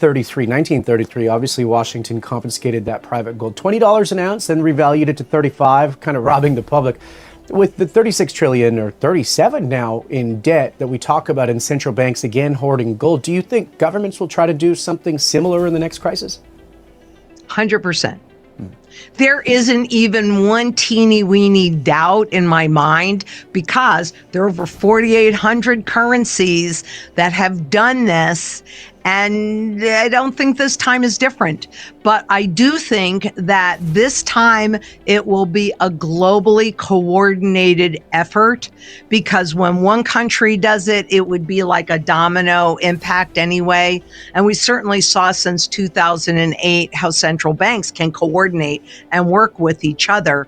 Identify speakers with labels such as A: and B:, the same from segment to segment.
A: 1933, obviously Washington confiscated that private gold, $20 an ounce, then revalued it to 35, kind of robbing the public. With the 36 trillion or 37 now in debt that we talk about, in central banks again hoarding gold, do you think governments will try to do something similar in the next crisis?
B: 100%. There isn't even one teeny weeny doubt in my mind, because there are over 4,800 currencies that have done this. And I don't think this time is different. But I do think that this time it will be a globally coordinated effort, because when one country does it, it would be like a domino impact anyway. And we certainly saw since 2008 how central banks can coordinate and work with each other.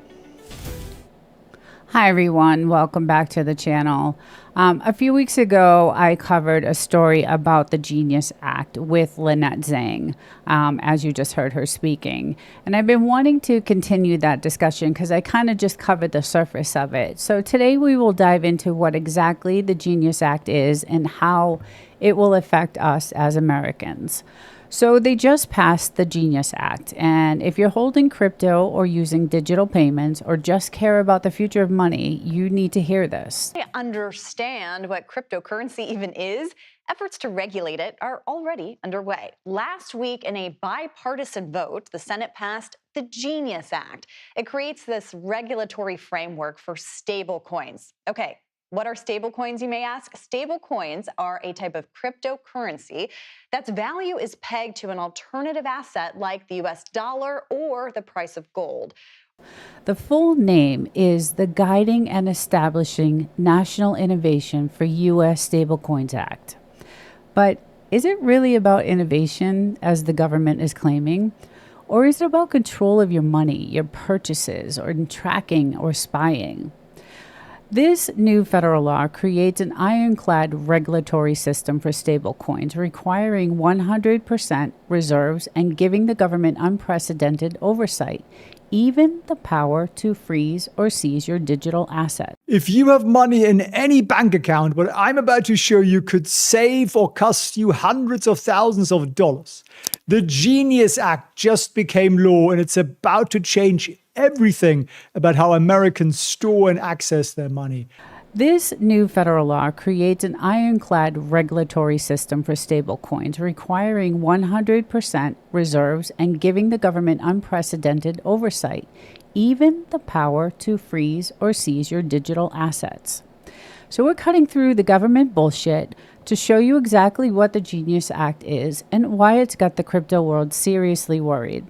C: Hi, everyone. Welcome back to the channel. A few weeks ago, I covered a story about the Genius Act with Lynette Zhang, as you just heard her speaking. And I've been wanting to continue that discussion because I kind of just covered the surface of it. So today we will dive into what exactly the Genius Act is and how it will affect us as Americans. So they just passed the Genius Act, and if you're holding crypto or using digital payments or just care about the future of money, you need to hear this.
D: To understand what cryptocurrency even is, efforts to regulate it are already underway. Last week, in a bipartisan vote, the Senate passed the Genius Act. It creates this regulatory framework for stable coins. Okay. What are stable coins, you may ask? Stable coins are a type of cryptocurrency that's value is pegged to an alternative asset like the US dollar or the price of gold.
C: The full name is the Guiding and Establishing National Innovation for U.S. Stablecoins Act. But is it really about innovation, as the government is claiming? Or is it about control of your money, your purchases, or tracking or spying? This new federal law creates an ironclad regulatory system for stablecoins, requiring 100% reserves and giving the government unprecedented oversight, even the power to freeze or seize your digital asset.
E: If you have money in any bank account, what I'm about to show you could save or cost you hundreds of thousands of dollars. The Genius Act just became law, and it's about to change everything about how Americans store and access their money.
C: This new federal law creates an ironclad regulatory system for stablecoins, requiring 100% reserves and giving the government unprecedented oversight, even the power to freeze or seize your digital assets. So we're cutting through the government bullshit to show you exactly what the Genius Act is and why it's got the crypto world seriously worried.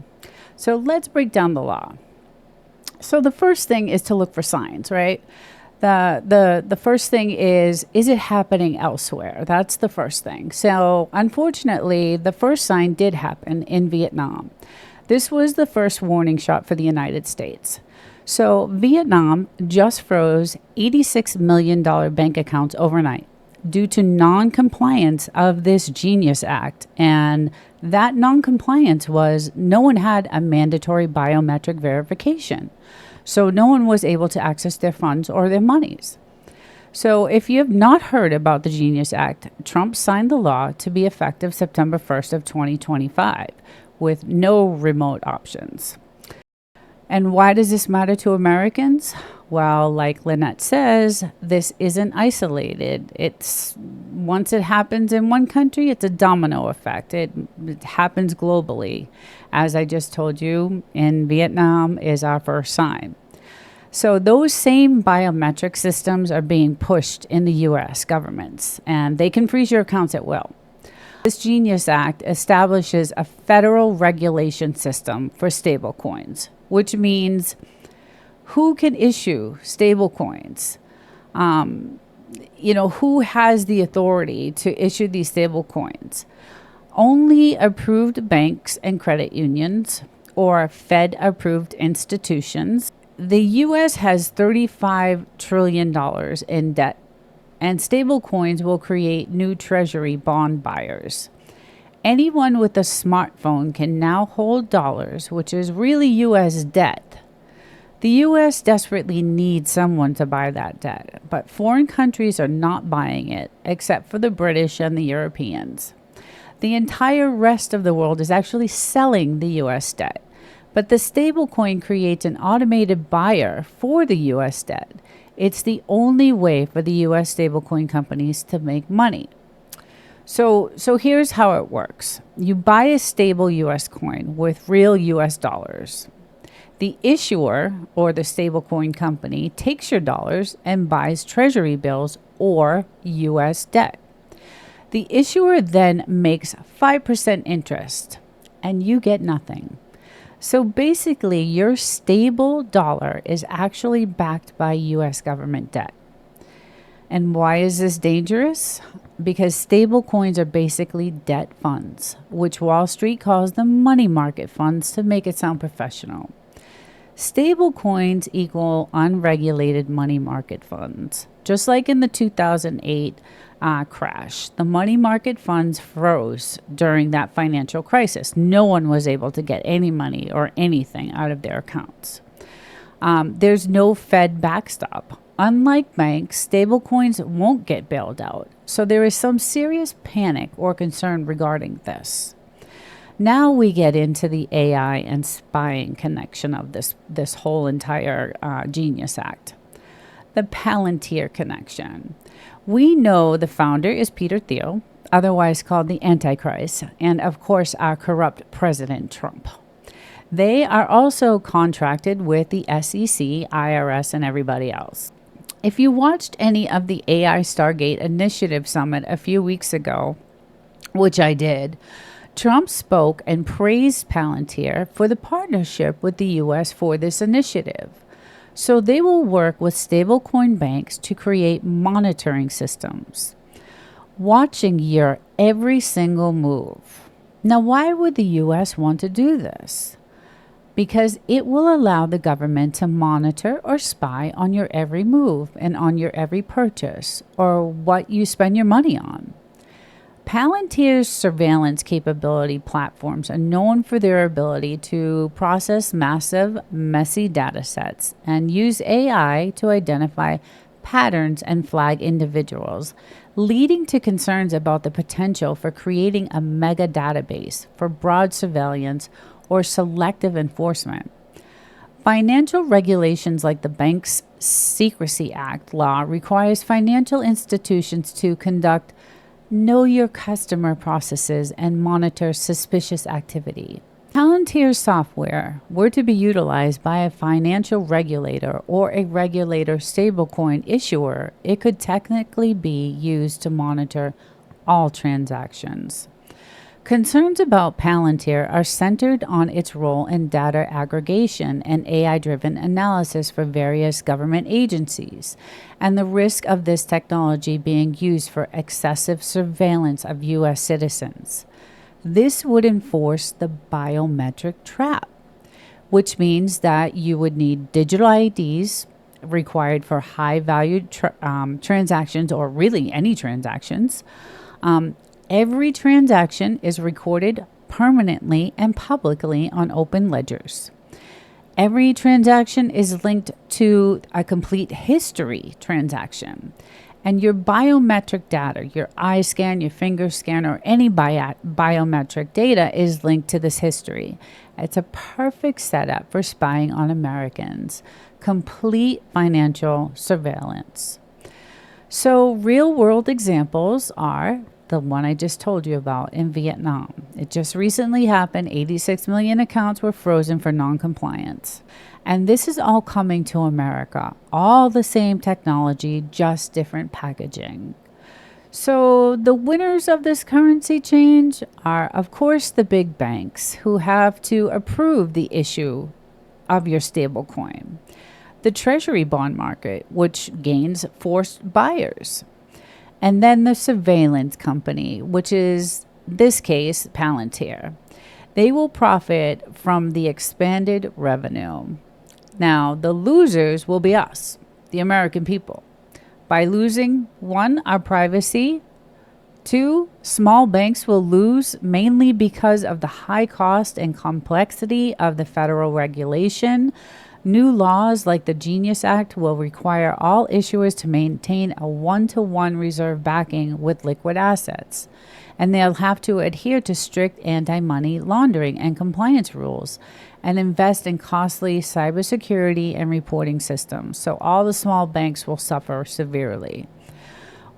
C: So let's break down the law. So the first thing is to look for signs, right? The first thing is it happening elsewhere? That's the first thing. So unfortunately, the first sign did happen in Vietnam. This was the first warning shot for the United States. So Vietnam just froze $86 million bank accounts overnight due to non-compliance of this Genius Act. And that non-compliance was no one had a mandatory biometric verification. So no one was able to access their funds or their monies. So if you have not heard about the Genius Act, Trump signed the law to be effective September 1st of 2025 with no remote options. And why does this matter to Americans? Well, like Lynette says, this isn't isolated. It's once it happens in one country, it's a domino effect. It happens globally. As I just told you, in Vietnam is our first sign. So those same biometric systems are being pushed in the U.S. governments, and they can freeze your accounts at will. This Genius Act establishes a federal regulation system for stablecoins, which means who can issue stablecoins? Who has the authority to issue these stablecoins? Only approved banks and credit unions or Fed-approved institutions. The U.S. has $35 trillion in debt, and stablecoins will create new treasury bond buyers. Anyone with a smartphone can now hold dollars, which is really U.S. debt. The U.S. desperately needs someone to buy that debt, but foreign countries are not buying it, except for the British and the Europeans. The entire rest of the world is actually selling the US debt. But the stablecoin creates an automated buyer for the US debt. It's the only way for the US stablecoin companies to make money. So here's how it works. You buy a stable US coin with real US dollars. The issuer or the stablecoin company takes your dollars and buys treasury bills or US debt. The issuer then makes 5% interest and you get nothing. So basically, your stable dollar is actually backed by US government debt. And why is this dangerous? Because stable coins are basically debt funds, which Wall Street calls them money market funds to make it sound professional. Stable coins equal unregulated money market funds. Just like in the 2008 crash, the money market funds froze during that financial crisis. No one was able to get any money or anything out of their accounts. There's no Fed backstop. Unlike banks, stablecoins won't get bailed out. So there is some serious panic or concern regarding this. Now we get into the AI and spying connection of this whole entire Genius Act. The Palantir connection. We know the founder is Peter Thiel, otherwise called the Antichrist, and of course our corrupt President Trump. They are also contracted with the SEC, IRS, and everybody else. If you watched any of the AI Stargate Initiative Summit a few weeks ago, which I did, Trump spoke and praised Palantir for the partnership with the U.S. for this initiative. So they will work with stablecoin banks to create monitoring systems, watching your every single move. Now, why would the U.S. want to do this? Because it will allow the government to monitor or spy on your every move and on your every purchase or what you spend your money on. Palantir's surveillance capability platforms are known for their ability to process massive, messy data sets and use AI to identify patterns and flag individuals, leading to concerns about the potential for creating a mega database for broad surveillance or selective enforcement. Financial regulations like the Banks Secrecy Act law requires financial institutions to conduct know your customer processes and monitor suspicious activity. Palantir software were to be utilized by a financial regulator or a regulator stablecoin issuer, it could technically be used to monitor all transactions. Concerns about Palantir are centered on its role in data aggregation and AI-driven analysis for various government agencies, and the risk of this technology being used for excessive surveillance of U.S. citizens. This would enforce the biometric trap, which means that you would need digital IDs required for high-value transactions, or really any transactions. Every transaction is recorded permanently and publicly on open ledgers. Every transaction is linked to a complete history transaction. And your biometric data, your eye scan, your finger scan, or any biometric data is linked to this history. It's a perfect setup for spying on Americans. Complete financial surveillance. So real-world examples are the one I just told you about in Vietnam. It just recently happened. 86 million accounts were frozen for non-compliance. And this is all coming to America. All the same technology, just different packaging. So the winners of this currency change are, of course, the big banks who have to approve the issue of your stable coin. The treasury bond market, which gains forced buyers. And then the surveillance company, which is, this case, Palantir. They will profit from the expanded revenue. Now, the losers will be us, the American people. By losing, 1, our privacy. 2, small banks will lose mainly because of the high cost and complexity of the federal regulation. New laws like the Genius Act will require all issuers to maintain a 1-to-1 reserve backing with liquid assets. and they'll have to adhere to strict anti-money laundering and compliance rules and invest in costly cybersecurity and reporting systems. So all the small banks will suffer severely.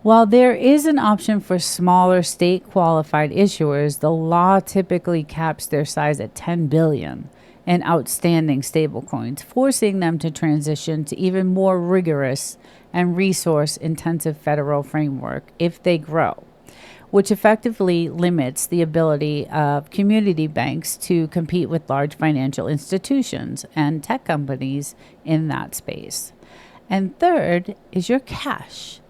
C: While there is an option for smaller state-qualified issuers, the law typically caps their size at $10 billion in outstanding stablecoins, forcing them to transition to even more rigorous and resource-intensive federal framework if they grow, which effectively limits the ability of community banks to compete with large financial institutions and tech companies in that space. And third is your cash.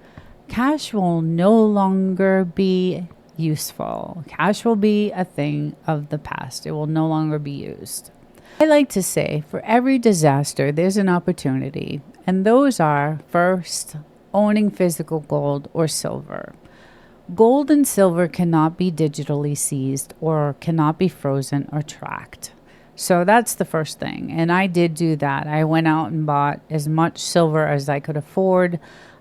C: Cash will no longer be useful. Cash will be a thing of the past. It will no longer be used. I like to say for every disaster, there's an opportunity. And those are, first, owning physical gold or silver. Gold and silver cannot be digitally seized or cannot be frozen or tracked. So that's the first thing. And I did do that. I went out and bought as much silver as I could afford.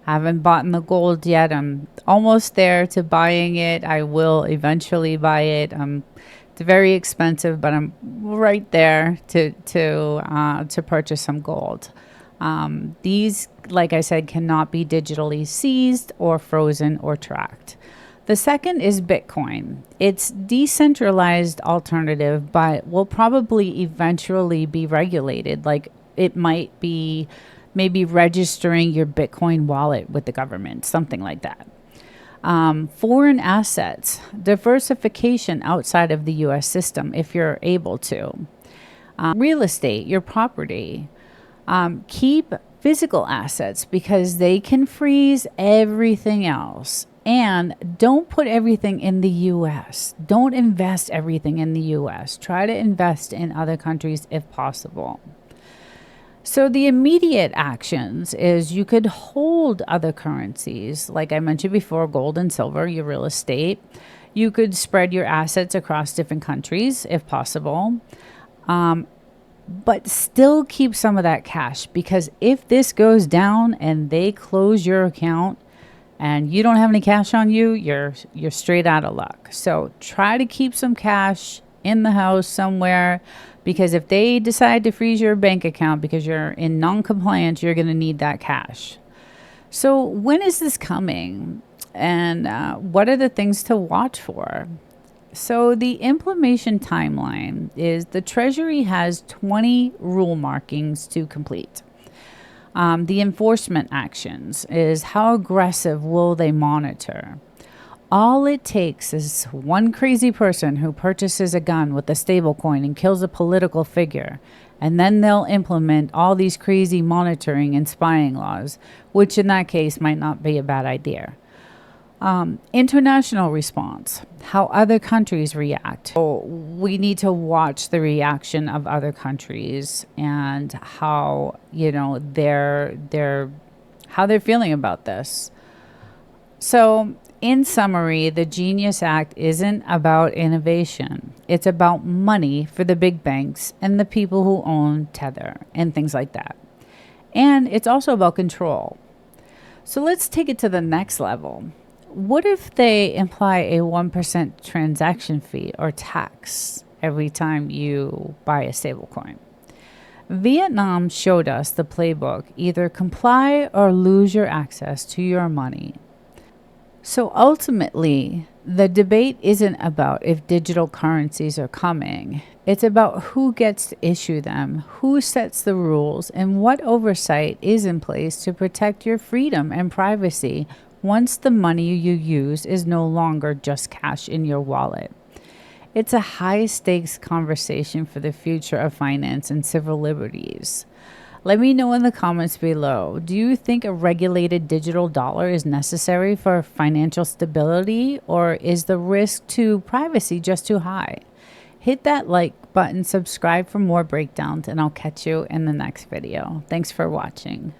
C: I haven't bought the gold yet. I'm almost there to buying it. I will eventually buy it. It's very expensive, but I'm right there to purchase some gold. These, like I said, cannot be digitally seized or frozen or tracked. The second is Bitcoin. It's decentralized alternative, but will probably eventually be regulated. Like it might be maybe registering your Bitcoin wallet with the government, something like that. Foreign assets, diversification outside of the U.S. system if you're able to. Real estate, your property. Keep physical assets because they can freeze everything else. And don't put everything in the U.S. Don't invest everything in the U.S. Try to invest in other countries if possible. So the immediate actions is you could hold other currencies, like I mentioned before, gold and silver, your real estate. You could spread your assets across different countries if possible, but still keep some of that cash, because if this goes down and they close your account and you don't have any cash on you, you're straight out of luck. So try to keep some cash in the house somewhere, because if they decide to freeze your bank account because you're in non-compliance, you're going to need that cash. So when is this coming? And what are the things to watch for? So the implementation timeline is the Treasury has 20 rule markings to complete. The enforcement actions is how aggressive will they monitor? All it takes is one crazy person who purchases a gun with a stablecoin and kills a political figure, and then they'll implement all these crazy monitoring and spying laws, which in that case might not be a bad idea. International response, how other countries react. So we need to watch the reaction of other countries and how, they're feeling about this. So in summary, the Genius Act isn't about innovation. It's about money for the big banks and the people who own Tether and things like that. And it's also about control. So let's take it to the next level. What if they imply a 1% transaction fee or tax every time you buy a stablecoin? Vietnam showed us the playbook: either comply or lose your access to your money. So ultimately, the debate isn't about if digital currencies are coming. It's about who gets to issue them, who sets the rules, and what oversight is in place to protect your freedom and privacy once the money you use is no longer just cash in your wallet. It's a high-stakes conversation for the future of finance and civil liberties. Let me know in the comments below. Do you think a regulated digital dollar is necessary for financial stability, or is the risk to privacy just too high? Hit that like button, subscribe for more breakdowns, and I'll catch you in the next video. Thanks for watching.